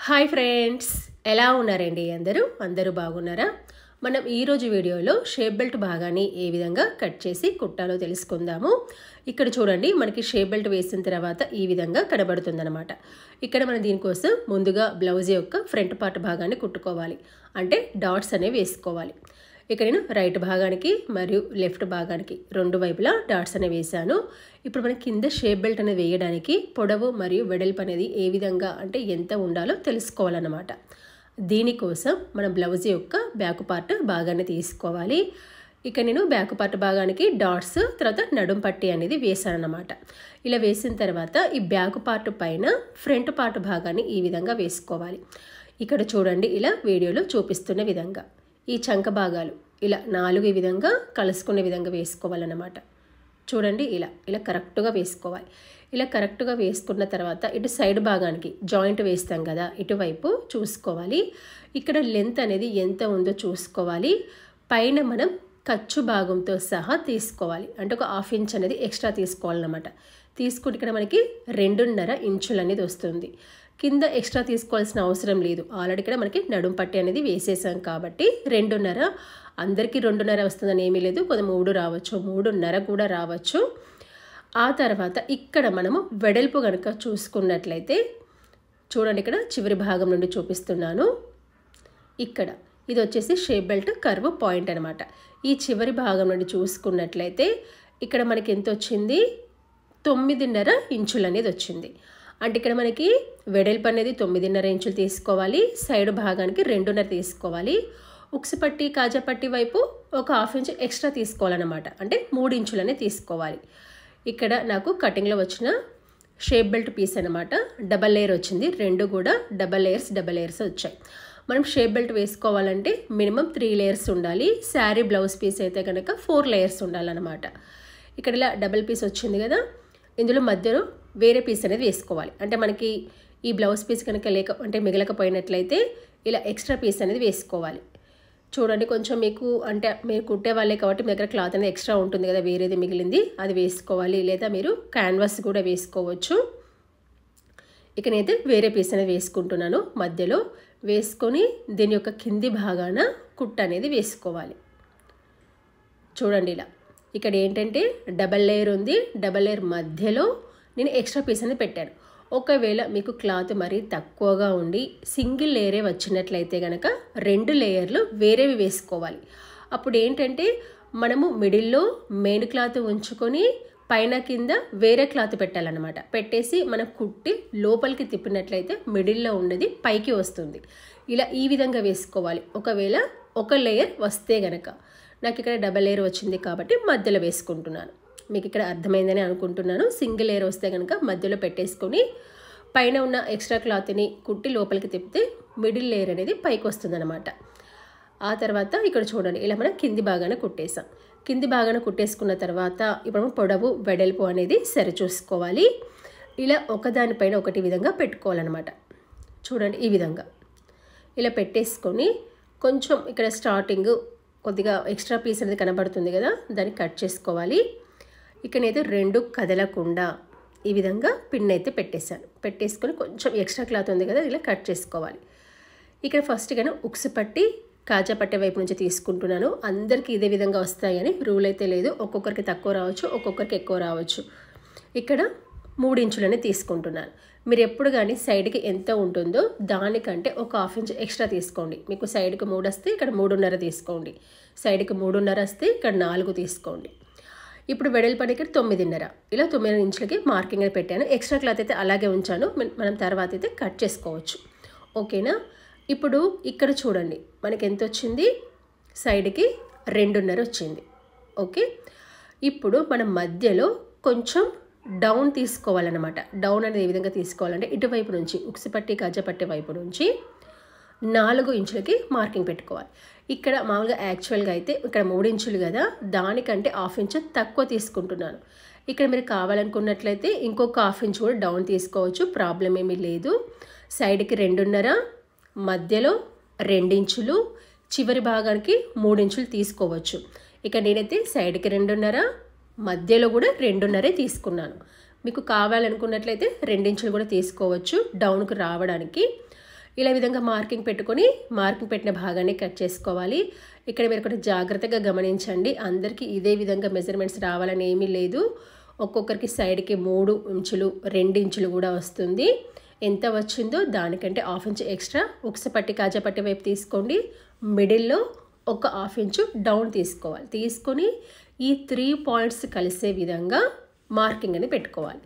Hi friends, ఎలా ఉన్నారండి? అందరూ బాగున్నారా? మనం ఈరోజు వీడియోలో షేప్ బెల్ట్ భాగాన్ని ఏ విధంగా కట్ చేసి కుట్టాలో తెలుసుకుందాము. ఇక్కడ చూడండి, మనకి షేప్ బెల్ట్ వేసిన తర్వాత ఈ విధంగా కనబడుతుందన్నమాట. ఇక్కడ మనం దీనికోసం ముందుగా బ్లౌజ్ యొక్క ఫ్రంట్ పార్ట్ భాగాన్ని కుట్టుకోవాలి, అంటే డాట్స్ అనేవి వేసుకోవాలి. ఇక్కడ నేను రైట్ భాగానికి మరియు లెఫ్ట్ భాగానికి రెండు వైపులా డాట్స్ అనేవి వేసాను. ఇప్పుడు మనం కింద షేప్ బెల్ట్ అనేది వేయడానికి పొడవు మరియు వెడల్పు అనేది ఏ విధంగా అంటే ఎంత ఉండాలో తెలుసుకోవాలన్నమాట. దీనికోసం మనం బ్లౌజ్ యొక్క బ్యాక్ పార్ట్ భాగాన్ని తీసుకోవాలి. ఇక నేను బ్యాక్ పార్ట్ భాగానికి డాట్స్ తర్వాత నడుం పట్టి అనేది వేసాను అన్నమాట. ఇలా వేసిన తర్వాత ఈ బ్యాక్ పార్ట్ పైన ఫ్రంట్ పార్ట్ భాగాన్ని ఈ విధంగా వేసుకోవాలి. ఇక్కడ చూడండి, ఇలా వీడియోలో చూపిస్తున్న విధంగా ఈ చంక భాగాలు ఇలా 4 ఈ విధంగా కలుసుకునే విధంగా వేసుకోవాలన్నమాట. చూడండి, ఇలా కరెక్ట్గా వేసుకోవాలి. ఇలా కరెక్ట్గా వేసుకున్న తర్వాత ఇటు సైడ్ భాగానికి జాయింట్ వేస్తాం కదా, ఇటువైపు చూసుకోవాలి. ఇక్కడ లెంత్ అనేది ఎంత ఉందో చూసుకోవాలి. పైన మనం ఖర్చు భాగంతో సహా తీసుకోవాలి, అంటే ఒక 1/2 ఇంచ్ అనేది ఎక్స్ట్రా తీసుకోవాలన్నమాట. తీసుకుంటే ఇక్కడ మనకి 2.5 ఇంచులు అనేది వస్తుంది. కింద ఎక్స్ట్రా తీసుకోవాల్సిన అవసరం లేదు, ఆల్రెడీ ఇక్కడ మనకి నడుం పట్టి అనేది వేసేసాం కాబట్టి 2.5. అందరికీ 2.5 వస్తుందని ఏమీ లేదు, కొంత 3 రావచ్చు, 3.5 కూడా రావచ్చు. ఆ తర్వాత ఇక్కడ మనము వెడల్పు కనుక చూసుకున్నట్లయితే చూడండి, ఇక్కడ చివరి భాగం నుండి చూపిస్తున్నాను. ఇక్కడ ఇది వచ్చేసి షేప్ బెల్ట్ కర్వ్ పాయింట్ అనమాట. ఈ చివరి భాగం నుండి చూసుకున్నట్లయితే ఇక్కడ మనకి ఎంత వచ్చింది, 9.5 ఇంచులు అనేది వచ్చింది. అంటే ఇక్కడ మనకి వెడల్పు అనేది 9.5 ఇంచులు తీసుకోవాలి, సైడ్ భాగానికి 2.5 తీసుకోవాలి. ఉక్సు పట్టి కాజా పట్టి వైపు ఒక 1/2 ఇంచ్ ఎక్స్ట్రా తీసుకోవాలన్నమాట, అంటే 3 ఇంచులనే తీసుకోవాలి. ఇక్కడ నాకు కటింగ్లో వచ్చిన షేప్ బెల్ట్ పీస్ అనమాట, డబల్ లేయర్ వచ్చింది. 2 కూడా డబల్ లేయర్స్ వచ్చాయి. మనం షేప్ బెల్ట్ వేసుకోవాలంటే మినిమం 3 లేయర్స్ ఉండాలి. శారీ బ్లౌజ్ పీస్ అయితే కనుక 4 లేయర్స్ ఉండాలన్నమాట. ఇక్కడ ఇలా డబల్ పీస్ వచ్చింది కదా, ఇందులో మధ్యలో వేరే పీస్ అనేది వేసుకోవాలి. అంటే మనకి ఈ బ్లౌజ్ పీస్ కనుక మిగలకపోయినట్లయితే ఇలా ఎక్స్ట్రా పీస్ అనేది వేసుకోవాలి. చూడండి, కొంచెం మీకు అంటే మీరు కుట్టే వాళ్ళే కాబట్టి మీ దగ్గర క్లాత్ అనేది ఎక్స్ట్రా ఉంటుంది కదా, వేరేది మిగిలింది అది వేసుకోవాలి, లేదా మీరు క్యాన్వాస్ కూడా వేసుకోవచ్చు. ఇక నేనైతే వేరే పీస్ అనేది వేసుకుంటున్నాను. మధ్యలో వేసుకొని దీని యొక్క కింది భాగాన కుట్ట అనేది వేసుకోవాలి. చూడండి, ఇలా ఇక్కడ ఏంటంటే డబల్ లేయర్ ఉంది, డబల్ లేయర్ మధ్యలో నేను ఎక్స్ట్రా పీస్ అనేది పెట్టాను. ఒకవేళ మీకు క్లాత్ మరీ తక్కువగా ఉండి సింగిల్ లేయరే వచ్చినట్లయితే కనుక 2 లేయర్లు వేరేవి వేసుకోవాలి. అప్పుడు ఏంటంటే మనము మిడిల్లో మెయిన్ క్లాత్ ఉంచుకొని పైన కింద వేరే క్లాత్ పెట్టాలన్నమాట. పెట్టేసి మనం కుట్టి లోపలికి తిప్పినట్లయితే మిడిల్లో ఉన్నది పైకి వస్తుంది. ఇలా ఈ విధంగా వేసుకోవాలి. ఒకవేళ ఒక లేయర్ వస్తే గనక, నాకు ఇక్కడ డబల్ లేయర్ వచ్చింది కాబట్టి మధ్యలో వేసుకుంటున్నాను. మీకు ఇక్కడ అర్థమైందని అనుకుంటున్నాను. సింగిల్ లేయర్ వస్తే కనుక మధ్యలో పెట్టేసుకొని పైన ఉన్న ఎక్స్ట్రా క్లాత్ని కుట్టి లోపలికి తిప్పితే మిడిల్ లేయర్ అనేది పైకి వస్తుందన్నమాట. ఆ తర్వాత ఇక్కడ చూడండి, ఇలా మనం కింది భాగాన కుట్టేసాం. కింది భాగాన కుట్టేసుకున్న తర్వాత ఇప్పుడు పొడవు వెడల్పు అనేది సరిచూసుకోవాలి. ఇలా ఒకదానిపైన ఒకటి విధంగా పెట్టుకోవాలన్నమాట. చూడండి, ఈ విధంగా ఇలా పెట్టేసుకొని కొంచెం ఇక్కడ స్టార్టింగ్ కొద్దిగా ఎక్స్ట్రా పీస్ అనేది కనబడుతుంది కదా, దాన్ని కట్ చేసుకోవాలి. ఇక్కడ నేను 2 కదలకుండా ఈ విధంగా పిన్ అయితే పెట్టేశాను. పెట్టేసుకొని కొంచెం ఎక్స్ట్రా క్లాత్ ఉంది కదా, ఇలా కట్ చేసుకోవాలి. ఇక్కడ ఫస్ట్గా ఉక్సు పట్టి కాజా పట్టే వైపు నుంచి తీసుకుంటున్నాను. అందరికీ ఇదే విధంగా వస్తాయని రూల్ అయితే లేదు, ఒక్కొక్కరికి తక్కువ రావచ్చు, ఒక్కొక్కరికి ఎక్కువ రావచ్చు. ఇక్కడ 3 ఇంచులని తీసుకుంటున్నాను. మీరు ఎప్పుడు కానీ సైడ్కి ఎంత ఉంటుందో దానికంటే ఒక 1/2 ఇంచ్ ఎక్స్ట్రా తీసుకోండి. మీకు సైడ్కి 3 వస్తే ఇక్కడ 3.5 తీసుకోండి, సైడ్కి 3.5 వస్తే ఇక్కడ 4 తీసుకోండి. ఇప్పుడు వెడల్పడి ఇక్కడ 9.5, ఇలా 9 ఇంచులకి మార్కింగ్ అని పెట్టాను. ఎక్స్ట్రా క్లాత్ అయితే అలాగే ఉంచాను, మనం తర్వాత అయితే కట్ చేసుకోవచ్చు. ఓకేనా? ఇప్పుడు ఇక్కడ చూడండి, మనకి ఎంత వచ్చింది, సైడ్కి 2.5 వచ్చింది. ఓకే, ఇప్పుడు మనం మధ్యలో కొంచెం డౌన్ తీసుకోవాలన్నమాట. డౌన్ అనేది ఏ విధంగా తీసుకోవాలంటే ఇటువైపు నుంచి ఉక్సు పట్టి కాజా పట్టి వైపు నుంచి 4 ఇంచులకి మార్కింగ్ పెట్టుకోవాలి. ఇక్కడ మామూలుగా యాక్చువల్గా అయితే ఇక్కడ 3 ఇంచులు కదా, దానికంటే 1/2 ఇంచ్ తక్కువ తీసుకుంటున్నాను. ఇక్కడ మీరు కావాలనుకున్నట్లయితే ఇంకొక 1/2 ఇంచ్ కూడా డౌన్ తీసుకోవచ్చు, ప్రాబ్లం ఏమీ లేదు. సైడ్కి 2.5, మధ్యలో 2 ఇంచులు, చివరి భాగానికి 3 ఇంచులు తీసుకోవచ్చు. ఇక నేనైతే సైడ్కి 2.5, మధ్యలో కూడా 2.5 తీసుకున్నాను. మీకు కావాలనుకున్నట్లయితే 2 ఇంచులు కూడా తీసుకోవచ్చు డౌన్కి రావడానికి. ఇలా విధంగా మార్కింగ్ పెట్టుకొని మార్కింగ్ పెట్టిన భాగాన్ని కట్ చేసుకోవాలి. ఇక్కడ మీరు ఒకటి జాగ్రత్తగా గమనించండి, అందరికీ ఇదే విధంగా మెజర్మెంట్స్ రావాలని ఏమీ లేదు. ఒక్కొక్కరికి సైడ్కి 3 ఇంచులు 2 ఇంచులు కూడా వస్తుంది. ఎంత వచ్చిందో దానికంటే 1/2 ఇంచ్ ఎక్స్ట్రా ఉక్సపట్టి కాజాపట్టి వైపు తీసుకోండి. మిడిల్లో ఒక 1/2 ఇంచు డౌన్ తీసుకోవాలి. తీసుకొని ఈ 3 పాయింట్స్ కలిసే విధంగా మార్కింగ్ అని పెట్టుకోవాలి.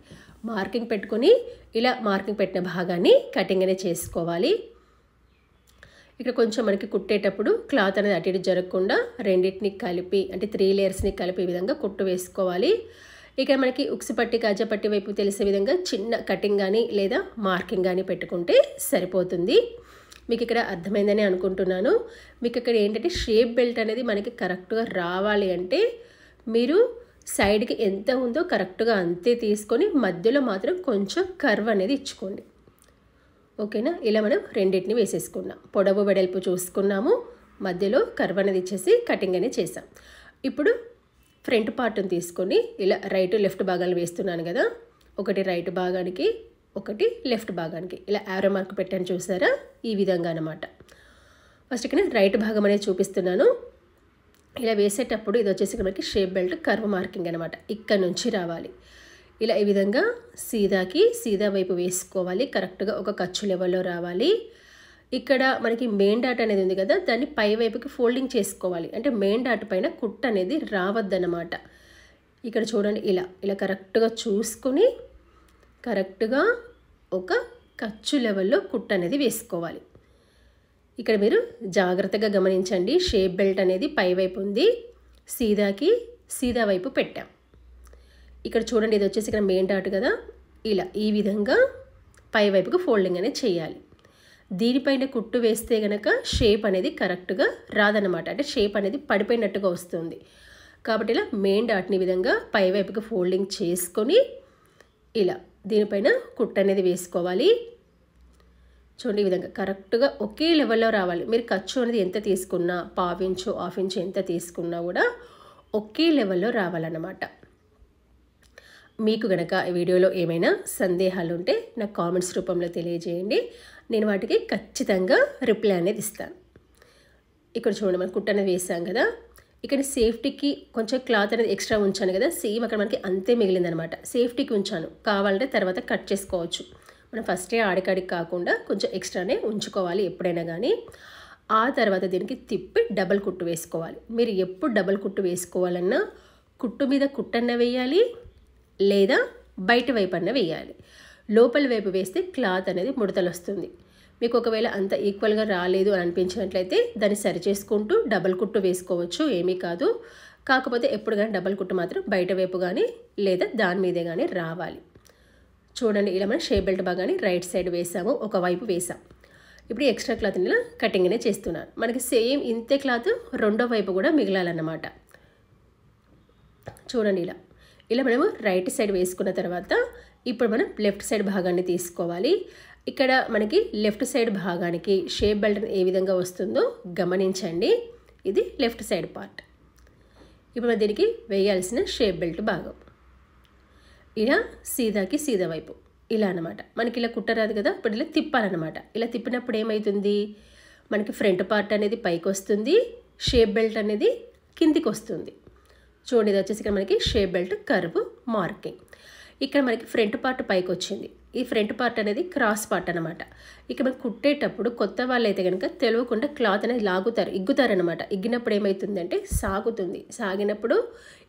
మార్కింగ్ పెట్టుకొని ఇలా మార్కింగ్ పెట్టిన భాగాన్ని కటింగ్ అనేది చేసుకోవాలి. ఇక్కడ కొంచెం మనకి కుట్టేటప్పుడు క్లాత్ అనేది అటు ఇటు జరగకుండా రెండింటిని కలిపి అంటే 3 లేయర్స్ని కలిపి ఈ విధంగా కుట్టు వేసుకోవాలి. ఇక్కడ మనకి ఉక్సుపట్టి కాజాపట్టి వైపు తెలిసే విధంగా చిన్న కటింగ్ కానీ లేదా మార్కింగ్ కానీ పెట్టుకుంటే సరిపోతుంది. మీకు ఇక్కడ అర్థమైందని అనుకుంటున్నాను. మీకు ఇక్కడ ఏంటంటే షేప్ బెల్ట్ అనేది మనకి కరెక్ట్గా రావాలి అంటే మీరు సైడ్కి ఎంత ఉందో కరెక్ట్గా అంతే తీసుకొని మధ్యలో మాత్రం కొంచెం కర్వ్ అనేది ఇచ్చుకోండి. ఓకేనా? ఇలా మనం రెండింటిని వేసేసుకున్నాం. పొడవు వెడల్పు చూసుకున్నాము, మధ్యలో కర్వ్ అనేది ఇచ్చేసి కటింగ్ అనేది చేసాం. ఇప్పుడు ఫ్రంట్ పార్ట్ని తీసుకొని ఇలా రైట్ లెఫ్ట్ భాగాలు వేస్తున్నాను కదా, ఒకటి రైట్ భాగానికి ఒకటి లెఫ్ట్ భాగానికి ఇలా యారో మార్క్ పెట్టాను చూసారా, ఈ విధంగా అన్నమాట. ఫస్ట్ ఇక్కడ రైట్ భాగం అనేది చూపిస్తున్నాను. ఇలా వేసేటప్పుడు ఇది వచ్చేసి మనకి షేప్ బెల్ట్ కర్వ్ మార్కింగ్ అనమాట. ఇక్కడ నుంచి రావాలి. ఇలా ఈ విధంగా సీదా వైపు వేసుకోవాలి. కరెక్ట్గా ఒక ఖర్చు లెవెల్లో రావాలి. ఇక్కడ మనకి మెయిన్ డాట్ అనేది ఉంది కదా, దాన్ని పై వైపుకి ఫోల్డింగ్ చేసుకోవాలి. అంటే మెయిన్ డాట్ పైన కుట్ అనేది రావద్దన్నమాట. ఇక్కడ చూడండి, ఇలా కరెక్ట్గా చూసుకుని కరెక్ట్గా ఒక ఖర్చు లెవెల్లో కుట్ అనేది వేసుకోవాలి. ఇక్కడ మీరు జాగ్రత్తగా గమనించండి, షేప్ బెల్ట్ అనేది పై వైపు ఉంది, సీదా వైపు పెట్టాం. ఇక్కడ చూడండి, ఇది వచ్చేసి ఇక్కడ మెయిన్ డాట్ కదా, ఇలా ఈ విధంగా పై వైపుకు ఫోల్డింగ్ అనేది చేయాలి. దీనిపైన కుట్టు వేస్తే కనుక షేప్ అనేది కరెక్ట్గా రాదన్నమాట. అంటే షేప్ అనేది పడిపోయినట్టుగా వస్తుంది. కాబట్టి ఇలా మెయిన్ డాట్ని విధంగా పై వైపుకు ఫోల్డింగ్ చేసుకొని ఇలా దీనిపైన కుట్టు అనేది వేసుకోవాలి. చూడండి, ఈ విధంగా కరెక్ట్గా ఒకే లెవెల్లో రావాలి. మీరు ఖర్చు అనేది ఎంత తీసుకున్నా, 1/2 ఇంచు 1/2 ఇంచు ఎంత తీసుకున్నా కూడా ఒకే లెవెల్లో రావాలన్నమాట. మీకు గనక ఈ వీడియోలో ఏమైనా సందేహాలు ఉంటే నాకు కామెంట్స్ రూపంలో తెలియజేయండి. నేను వాటికి ఖచ్చితంగా రిప్లై అనేది ఇస్తాను. ఇక్కడ చూడండి, మనం కుట్టు అనేది వేసాం కదా, ఇక్కడ సేఫ్టీకి కొంచెం క్లాత్ అనేది ఎక్స్ట్రా ఉంచాను కదా, సేమ్ అక్కడ మనకి అంతే మిగిలిందనమాట. సేఫ్టీకి ఉంచాను, కావాలంటే తర్వాత కట్ చేసుకోవచ్చు. మనం ఫస్టే ఆడికాడికి కాకుండా కొంచెం ఎక్స్ట్రానే ఉంచుకోవాలి ఎప్పుడైనా కానీ. ఆ తర్వాత దీనికి తిప్పి డబల్ కుట్టు వేసుకోవాలి. మీరు ఎప్పుడు డబల్ కుట్టు వేసుకోవాలన్నా కుట్టు మీద కుట్టన్న వేయాలి, లేదా బయట వైపు అన్న వేయాలి. లోపల వైపు వేస్తే క్లాత్ అనేది ముడతలు వస్తుంది. మీకు ఒకవేళ అంత ఈక్వల్గా రాలేదు అని అనిపించినట్లయితే దాన్ని సరి చేసుకుంటూ డబల్ కుట్టు వేసుకోవచ్చు, ఏమీ కాదు. కాకపోతే ఎప్పుడు కానీ డబల్ కుట్టు మాత్రం బయట వైపు కానీ లేదా దాని మీదే కానీ రావాలి. చూడండి, ఇలా మనం షేప్ బెల్ట్ భాగాన్ని రైట్ సైడ్ వేసాము, ఒకవైపు వేసాం. ఇప్పుడు ఎక్స్ట్రా క్లాత్ని ఇలా కటింగ్ అనేది చేస్తున్నాను. మనకి సేమ్ ఇంతే క్లాత్ రెండో వైపు కూడా మిగలాలన్నమాట. చూడండి, ఇలా మనము రైట్ సైడ్ వేసుకున్న తర్వాత ఇప్పుడు మనం లెఫ్ట్ సైడ్ భాగాన్ని తీసుకోవాలి. ఇక్కడ మనకి లెఫ్ట్ సైడ్ భాగానికి షేప్ బెల్ట్ ఏ విధంగా వస్తుందో గమనించండి. ఇది లెఫ్ట్ సైడ్ పార్ట్. ఇప్పుడు మనం దీనికి వేయాల్సిన షేప్ బెల్ట్ భాగం ఇలా సీదా వైపు ఇలా అనమాట. మనకి ఇలా కుట్టరాదు కదా, ఇప్పుడు ఇలా తిప్పాలన్నమాట. ఇలా తిప్పినప్పుడు ఏమవుతుంది, మనకి ఫ్రంట్ పార్ట్ అనేది పైకి వస్తుంది, షేప్ బెల్ట్ అనేది కిందికి వస్తుంది. చూడండి, ఇది వచ్చేసి ఇక్కడ మనకి షేప్ బెల్ట్ కర్వ్ మార్కింగ్. ఇక్కడ మనకి ఫ్రంట్ పార్ట్ పైకి వచ్చింది. ఈ ఫ్రంట్ పార్ట్ అనేది క్రాస్ పార్ట్ అనమాట. ఇక్కడ మనకి కుట్టేటప్పుడు కొత్త వాళ్ళు అయితే కనుక తెలియకుండా క్లాత్ అనేది ఇగ్గుతారనమాట. ఇగ్గినప్పుడు ఏమవుతుందంటే సాగుతుంది. సాగినప్పుడు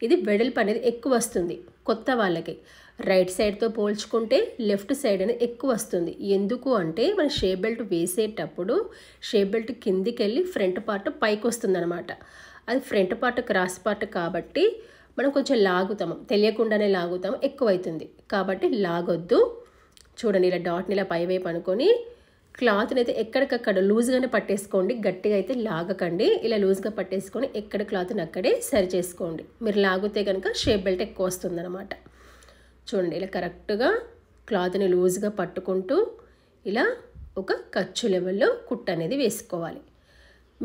ఇది వెడల్పు అనేది ఎక్కువ వస్తుంది. కొత్త వాళ్ళకి రైట్ సైడ్తో పోల్చుకుంటే లెఫ్ట్ సైడ్ అనేది ఎక్కువ వస్తుంది. ఎందుకు అంటే మన షేప్ బెల్ట్ వేసేటప్పుడు షేప్ బెల్ట్ కిందికి వెళ్ళి ఫ్రంట్ పార్ట్ పైకి వస్తుంది అనమాట. అది ఫ్రంట్ పార్ట్ క్రాస్ పార్ట్ కాబట్టి మనం కొంచెం లాగుతాము, తెలియకుండానే లాగుతాము, ఎక్కువ అవుతుంది. కాబట్టి లాగొద్దు. చూడండి, ఇలా డాట్ని ఇలా పైవైపు అనుకొని క్లాత్ని అయితే ఎక్కడికక్కడ లూజ్గానే పట్టేసుకోండి, గట్టిగా అయితే లాగకండి. ఇలా లూజ్గా పట్టేసుకొని ఎక్కడ క్లాత్ని అక్కడే సరి చేసుకోండి. మీరు లాగితే కనుక షేప్ బెల్ట్ ఎక్కువ వస్తుంది అనమాట. చూడండి, ఇలా కరెక్ట్గా క్లాత్ని లూజ్గా పట్టుకుంటూ ఇలా ఒక ఖర్చు లెవెల్లో కుట్టు అనేది వేసుకోవాలి.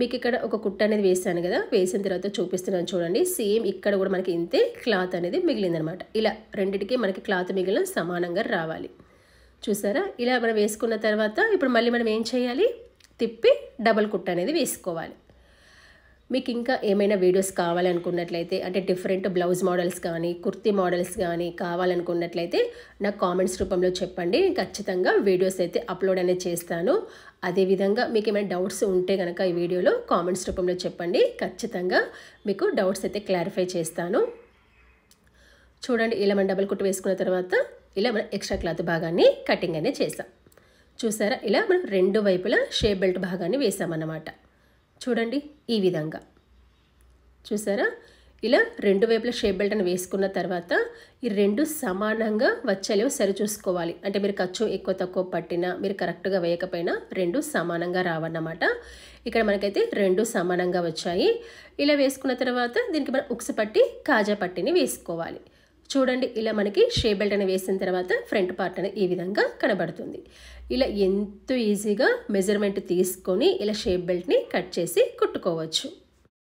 మీకు ఇక్కడ ఒక కుట్టు అనేది వేసాను కదా, వేసిన తర్వాత చూపిస్తున్నాను చూడండి. సేమ్ ఇక్కడ కూడా మనకి ఇంతే క్లాత్ అనేది మిగిలిందనమాట. ఇలా రెండిటికి మనకి క్లాత్ మిగిలిన సమానంగా రావాలి. చూసారా? ఇలా మనం వేసుకున్న తర్వాత ఇప్పుడు మళ్ళీ మనం ఏం చేయాలి, తిప్పి డబల్ కుట్టు అనేది వేసుకోవాలి. మీకు ఇంకా ఏమైనా వీడియోస్ కావాలనుకున్నట్లయితే, అంటే డిఫరెంట్ బ్లౌజ్ మోడల్స్ కానీ కుర్తీ మోడల్స్ కానీ కావాలనుకున్నట్లయితే నాకు కామెంట్స్ రూపంలో చెప్పండి. ఖచ్చితంగా వీడియోస్ అయితే అప్లోడ్ అనేది చేస్తాను. అదేవిధంగా మీకు ఏమైనా డౌట్స్ ఉంటే కనుక ఈ వీడియోలో కామెంట్స్ రూపంలో చెప్పండి. ఖచ్చితంగా మీకు డౌట్స్ అయితే క్లారిఫై చేస్తాను. చూడండి, ఇలా మనం డబల్ కుట్టు వేసుకున్న తర్వాత ఇలా మనం ఎక్స్ట్రా క్లాత్ భాగాన్ని కటింగ్ అనేది చేసాం. చూసారా? ఇలా మనం రెండు వైపులా షేప్ బెల్ట్ భాగాన్ని వేసామన్నమాట. చూడండి, ఈ విధంగా చూసారా? ఇలా రెండు వైపుల షేప్ బెల్ట్ అని వేసుకున్న తర్వాత ఈ రెండు సమానంగా వచ్చేలేవో సరి చూసుకోవాలి. అంటే మీరు ఖర్చు ఎక్కువ తక్కువ పట్టినా, మీరు కరెక్ట్గా వేయకపోయినా రెండు సమానంగా రావన్నమాట. ఇక్కడ మనకైతే రెండు సమానంగా వచ్చాయి. ఇలా వేసుకున్న తర్వాత దీనికి మనం ఉక్సు పట్టి కాజా పట్టిని వేసుకోవాలి. చూడండి, ఇలా మనకి షేప్ బెల్ట్ అని వేసిన తర్వాత ఫ్రంట్ పార్ట్ అనేది ఈ విధంగా కనబడుతుంది. ఇలా ఎంతో ఈజీగా మెజర్మెంట్ తీసుకొని ఇలా షేప్ బెల్ట్ని కట్ చేసి కుట్టుకోవచ్చు.